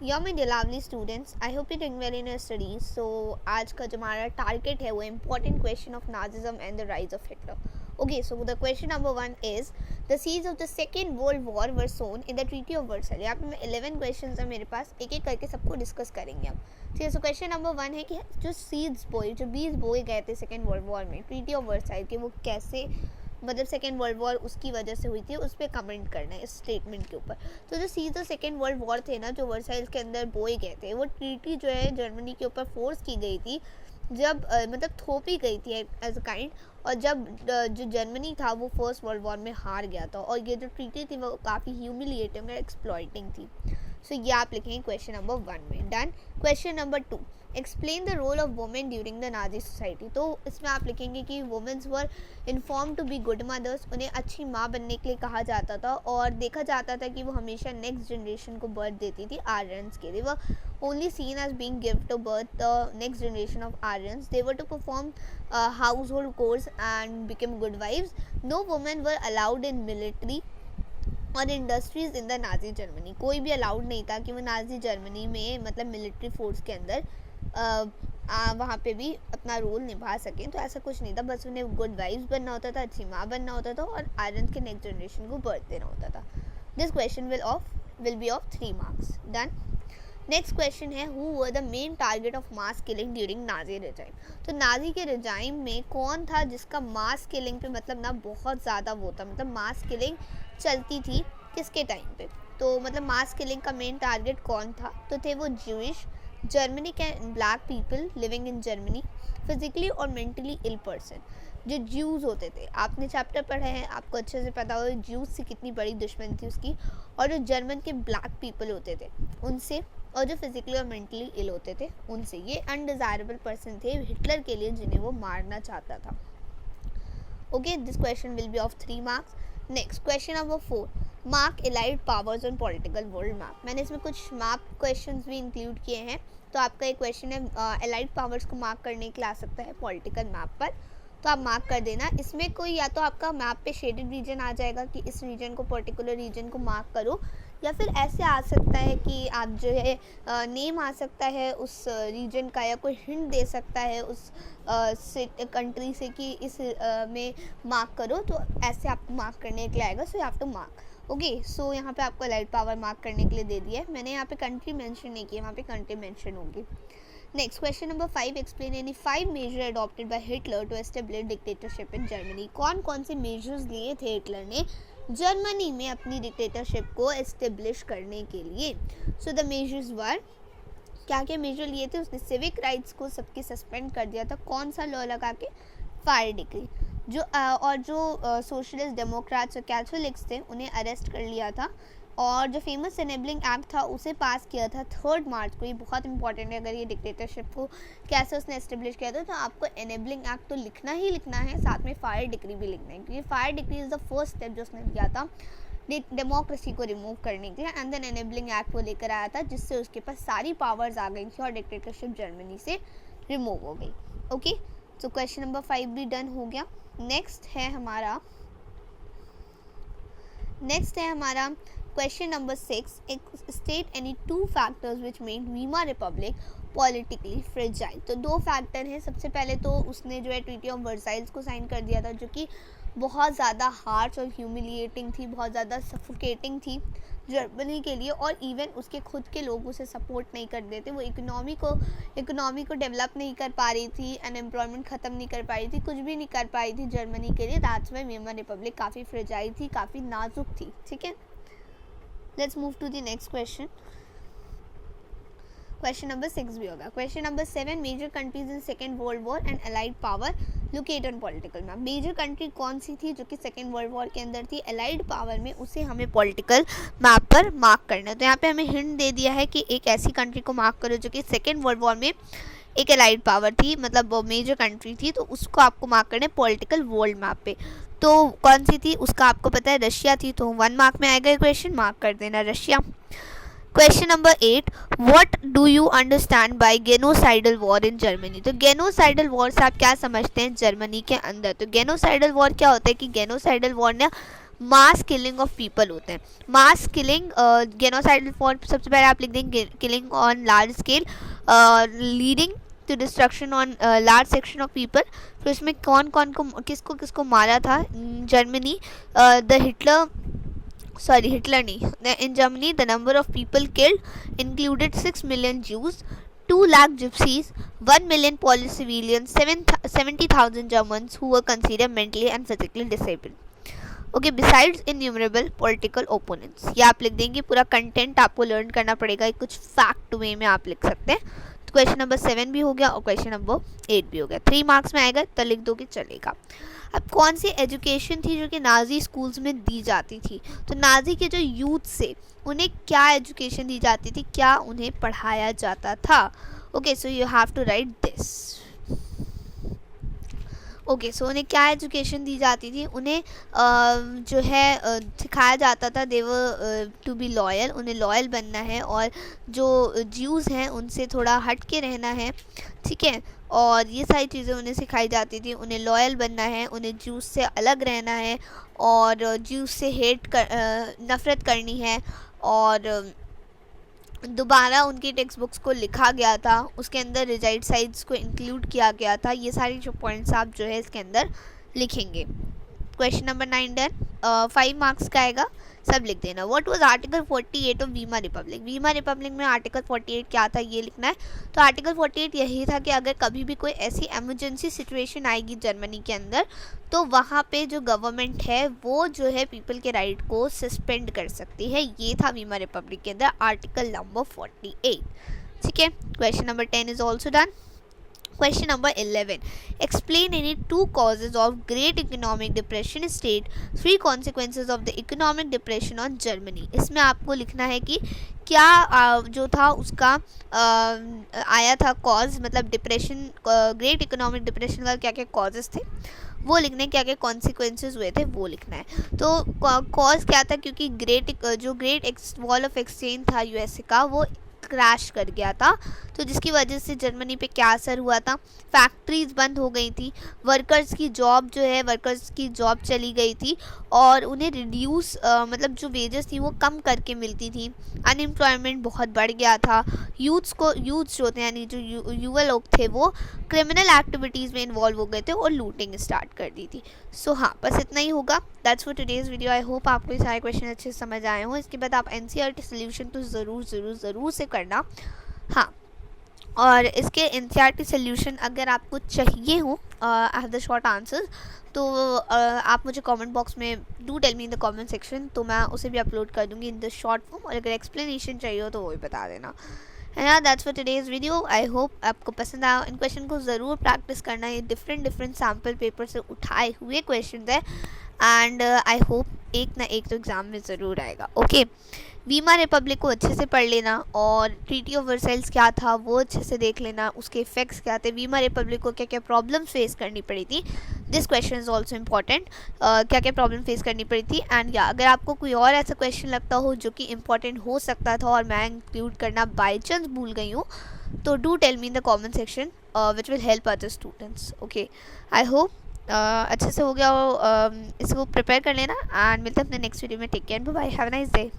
या my dear lovely students, I hope you doing well in your studies. So आज का जो हमारा टारगेट है वो important question of Nazism and the rise of Hitler. Okay, so the question number 1 is the सीज of the second world war were sown in the treaty of Versailles. यहाँ पे मैं 11 क्वेश्चन है मेरे पास, एक एक करके सबको डिस्कस करेंगे हम। ठीक है, सो क्वेश्चन नंबर 1 है कि जो सीड्स बोए, जो बीज बोए गए थे सेकेंड वर्ल्ड वॉर में ट्रीटी ऑफ वर्साइल के, वो कैसे मतलब सेकेंड वर्ल्ड वॉर उसकी वजह से हुई थी, उस पर कमेंट करना है इस स्टेटमेंट के ऊपर। तो जो सीज ऑफ सेकेंड वर्ल्ड वॉर थे ना, जो वर्साइल्स के अंदर बोए गए थे, वो ट्रीटी जो है जर्मनी के ऊपर फोर्स की गई थी, जब मतलब थोपी गई थी एज अ काइंड, और जब जो जर्मनी था वो फर्स्ट वर्ल्ड वॉर में हार गया था, और ये जो ट्रीटी थी वो काफ़ी ह्यूमिलिएटिंग और एक्सप्लॉइटिंग थी। सो ये आप लिखेंगे क्वेश्चन नंबर 1 में। Done. Question number 2, explain the role of women during the Nazi society. तो इसमें आप लिखेंगे कि women's were inform to be good mothers, उन्हें अच्छी माँ बनने के लिए कहा जाता था, और देखा जाता था कि वो हमेशा नेक्स्ट जनरेशन को बर्थ देती थी आर्यंस के लिए। वो only seen as being give to birth the next generation of Aryans. They were to perform household chores and become good wifes. No women were allowed in military और industries in the Nazi Germany. कोई भी allowed नहीं था कि वो Nazi Germany में मतलब military force के अंदर वहाँ पे भी अपना रोल निभा सकें। तो ऐसा कुछ नहीं था, बस उन्हें गुड वाइफ्स बनना होता था, अच्छी माँ बनना होता था, और आयरन के नेक्स्ट जनरेशन को बर्थ देना होता था। This question will be of 3 marks. Done. Next question है, who were the main target of mass killing during Nazi regime. तो नाजी के रिजाइम में कौन था जिसका मास किलिंग पे मतलब ना बहुत ज़्यादा वो था, मतलब मास किलिंग चलती थी किसके टाइम पे। तो मतलब मास किलिंग का मेन टारगेट कौन था, तो थे वो ज्यूइश, जर्मनी के black people living in Germany, physically और मेंटली इल पर्सन। जो ज्यूज़ होते थे, आपने चैप्टर पढ़े हैं, आपको अच्छे से पता होगा ज्यूज़ से कितनी बड़ी दुश्मनी थी उसकी, और जो जर्मन के ब्लैक पीपल होते थे उनसे, और जो फिजिकली और मेंटली इल होते थे उनसे। ये अनडिज़ायरेबल पर्सन थे हिटलर के लिए, जिन्हें वो मारना चाहता था। Okay, this question will be of 3 marks. Next question number 4, mark allied powers on political world map. मैंने इसमें कुछ मैप क्वेश्चंस भी इंक्लूड किए हैं। तो आपका एक क्वेश्चन है एलाइड पावर्स को मार्क करने के लिए आ सकता है पॉलिटिकल मैप पर, तो आप मार्क कर देना। इसमें कोई या तो आपका मैप पे शेडेड रीजन आ जाएगा कि इस रीजन को, पर्टिकुलर रीजन को मार्क करो, या फिर ऐसे आ सकता है कि आप जो है नेम आ सकता है उस रीजन का, या कोई हिंट दे सकता है उस कंट्री से कि इस में मार्क करो। तो ऐसे आपको मार्क करने के लिए आएगा। So you have to mark. Okay, so यहाँ पे आपको एलाइड पावर मार्क करने के लिए दे दिया है मैंने। यहाँ पे कंट्री मेंशन नहीं किया, वहाँ पे कंट्री मेंशन होगी। Next question number 5, explain any 5 major adopted by Hitler to establish dictatorship in Germany. कौन कौन से मेजर्स लिए थे हिटलर ने जर्मनी में अपनी डिक्टेटरशिप को एस्टेब्लिश करने के लिए। सो द मेजर्स वर, क्या क्या मेजर लिए थे उसने, सिविक राइट्स को सबके सस्पेंड कर दिया था। कौन सा लॉ लगा के, फायर डिक्री। जो और जो सोशलिस्ट डेमोक्रेट्स और कैथोलिक्स थे उन्हें अरेस्ट कर लिया था, और जो फेमस एनेबलिंग एक्ट था उसे पास किया था 3 मार्च को। ये बहुत इंपॉर्टेंट है, अगर ये डिक्टेटरशिप को कैसे उसने एस्टेब्लिश किया था, तो आपको एनेबलिंग एक्ट तो लिखना ही लिखना है, साथ में फायर डिक्री भी लिखना है, क्योंकि fire decree is the first step जो उसने लिया था डेमोक्रेसी को रिमूव करने के लिए। एंड देन एनेबलिंग एक्ट वो लेकर आया था, जिससे उसके पास सारी पावर्स आ गई थी और डिक्टेटरशिप जर्मनी से रिमूव हो गई। ओके, तो क्वेश्चन नंबर 5 भी डन हो गया। नेक्स्ट है हमारा question number 6, state any 2 factors which made Weimar Republic politically fragile. तो 2 फैक्टर हैं। सबसे पहले तो उसने जो है ट्रीटी ऑफ वर्साइल्स को साइन कर दिया था, जो कि बहुत ज़्यादा हार्श और ह्यूमिलिएटिंग थी, बहुत ज़्यादा सफोकेटिंग थी जर्मनी के लिए, और इवन उसके खुद के लोग उसे सपोर्ट नहीं कर देते। वो इकोनॉमी को डेवलप नहीं कर पा रही थी, अनएम्प्लॉयमेंट ख़त्म नहीं कर पा रही थी, कुछ भी नहीं कर पा रही थी जर्मनी के लिए। दैट्स व्हाई वीमार रिपब्लिक काफ़ी फ्रेजाइल थी, काफ़ी नाजुक थी। ठीक है, let's move to the next question. Question number 6 भी होगा। Question number 7, major countries in second world war and allied power locate on political map. Major country कौन सी थी जो कि सेकेंड वर्ल्ड वॉर के अंदर थी अलाइड पावर में, उसे हमें पॉलिटिकल मैप पर मार्क करना है। तो यहाँ पे हमें हिंट दे दिया है कि एक ऐसी कंट्री को मार्क करो जो कि सेकेंड वर्ल्ड वॉर में एक अलाइड पावर थी, मतलब वो मेजर कंट्री थी, तो उसको आपको मार्क करना है पॉलिटिकल वर्ल्ड मैप पे। तो कौन सी थी उसका आपको पता है, रशिया थी। तो 1 मार्क में आएगा क्वेश्चन, मार्क कर देना Russia. Question number 8, what do you understand by genocidal war in Germany. तो गेनोसाइडल वॉर से आप क्या समझते हैं जर्मनी के अंदर। तो गेनोसाइडल वॉर क्या होता है कि गेनोसाइडल वॉर ने मास किलिंग ऑफ पीपल होते हैं। मास किलिंग, गेनोसाइडल फॉर सबसे पहले आप लिख देंगे killing on large scale leading to destruction on large section of people. फिर इसमें कौन कौन को किसको किसको मारा था? जर्मनी, हिटलर नहीं, in Germany the number of people killed included 6 million Jews, 2 lakh gypsies, 1 million Polish civilians, 70,000 Germans who were considered mentally and physically disabled. Okay, besides innumerable political opponents. ये आप लिख देंगे, पूरा कंटेंट आपको learn करना पड़ेगा, कुछ फैक्ट वे में आप लिख सकते हैं। तो क्वेश्चन नंबर 7 भी हो गया और क्वेश्चन नंबर 8 भी हो गया। 3 मार्क्स में आएगा तो लिख दो कि चलेगा। अब कौन सी एजुकेशन थी जो कि नाजी स्कूल्स में दी जाती थी? तो नाजी के जो यूथ से उन्हें क्या एजुकेशन दी जाती थी, क्या उन्हें पढ़ाया जाता था? Okay, so you have to write this. Okay, so उन्हें क्या एजुकेशन दी जाती थी? उन्हें जो है सिखाया जाता था देवर टू बी लॉयल, उन्हें लॉयल बनना है और जो ज्यूज़ हैं उनसे थोड़ा हट के रहना है, ठीक है। और ये सारी चीज़ें उन्हें सिखाई जाती थी। उन्हें लॉयल बनना है, उन्हें ज्यूज़ से अलग रहना है और ज्यूज़ से नफ़रत करनी है। और दोबारा उनकी टेक्स्ट बुक्स को लिखा गया था, उसके अंदर रिजाइड साइट्स को इंक्लूड किया गया था। ये सारी जो पॉइंट्स आप जो है इसके अंदर लिखेंगे। Question number 9 done. 5 मार्क्स का आएगा, सब लिख देना। What was article 48 of Weimar Republic? Weimar Republic में आर्टिकल 48 क्या था ये लिखना है। तो आर्टिकल 48 यही था कि अगर कभी भी कोई ऐसी एमरजेंसी सिचुएशन आएगी जर्मनी के अंदर, तो वहाँ पे जो गवर्नमेंट है वो जो है पीपल के राइट को सस्पेंड कर सकती है। ये था वीमर रिपब्लिक के अंदर आर्टिकल नंबर 48, ठीक है। Question number 10 is also done. Question number 11. Explain any 2 causes of Great Economic Depression state 3 consequences of the economic depression on Germany. इसमें आपको लिखना है कि क्या जो था उसका आया था कॉज, मतलब डिप्रेशन, ग्रेट इकोनॉमिक डिप्रेशन का क्या क्या कॉजेस थे वो लिखने, क्या क्या कॉन्सिक्वेंसेज हुए थे वो लिखना है। तो कॉज क्या था? क्योंकि ग्रेट वॉल ऑफ एक्सचेंज था यूएसए का, वो क्रैश कर गया था, तो जिसकी वजह से जर्मनी पे क्या असर हुआ था? फैक्ट्रीज बंद हो गई थी, वर्कर्स की जॉब चली गई थी और उन्हें रिड्यूस मतलब जो वेजेस थी वो कम करके मिलती थी। अनएम्प्लॉयमेंट बहुत बढ़ गया था। यूथ्स जो होते हैं यानी जो युवा लोग थे वो क्रिमिनल एक्टिविटीज़ में इन्वॉल्व हो गए थे और लूटिंग स्टार्ट कर दी थी। सो हाँ, बस इतना ही होगा। That's for today's video. I hope आपको ये सारे क्वेश्चन अच्छे से समझ आए हों। इसके बाद आप एनसीईआरटी सोल्यूशन तो ज़रूर से करना। हाँ, और इसके एनसीईआरटी सोल्यूशन अगर आपको चाहिए हो एज द शॉर्ट आंसर्स, तो आप मुझे कमेंट बॉक्स में do tell me in the comment section, तो मैं उसे भी अपलोड कर दूँगी इन द शॉर्ट फॉर्म। और अगर एक्सप्लेनेशन चाहिए हो तो वो भी बता देना। है that's for today's video. I hope आपको पसंद आया। इन क्वेश्चन को ज़रूर प्रैक्टिस करना, ये डिफरेंट सैम्पल पेपर से उठाए हुए क्वेश्चन है एंड आई होप एक ना एक तो एग्ज़ाम में ज़रूर आएगा। ओके, वीमर रिपब्लिक को अच्छे से पढ़ लेना और ट्रीटी ऑफ वर्साइल्स क्या था वो अच्छे से देख लेना, उसके इफेक्ट्स क्या थे, वीमर रिपब्लिक को क्या क्या प्रॉब्लम्स फेस करनी पड़ी थी। This question is also important, क्या क्या प्रॉब्लम फेस करनी पड़ी थी। एंड या अगर आपको कोई और ऐसा क्वेश्चन लगता हो जो कि इम्पॉर्टेंट हो सकता था और मैं इंक्लूड करना बाई चांस भूल गई हूँ, तो do tell me in the comment section which will help other students. Okay, I hope अच्छे से हो गया हो, इसको प्रिपेयर कर लेना एंड मिलते हैं अपने नेक्स्ट वीडियो में। Take care, bye, have a nice day.